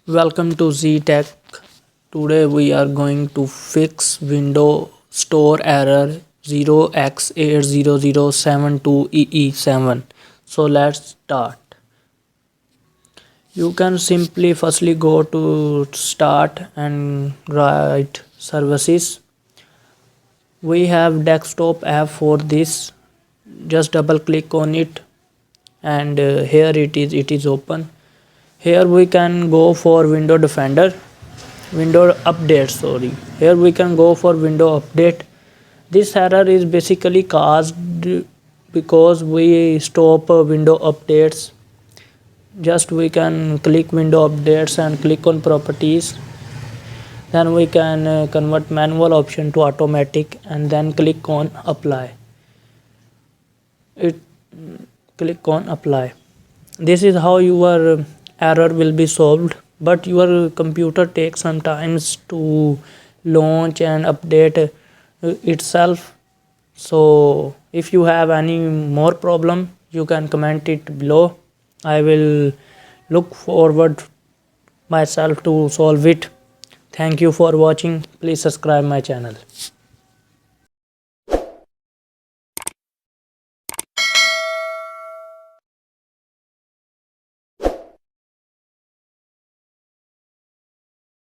Welcome to Z Tech. Today we are going to fix Windows Store error 0x80072ee7. So let's start. You can simply firstly go to start and write services. We have desktop app for this. Just double click on it and here it is open. Here we can go for window update. Here we can go for window update. This error is basically caused because we stop window updates. Just we can click window updates and click on properties. Then we can convert manual option to automatic and then click on apply. Click on apply. This is how your error will be solved, but your computer takes some times to launch and update itself. So if you have any more problem, you can comment it below. I will look forward myself to solve it. Thank you for watching. Please subscribe my channel.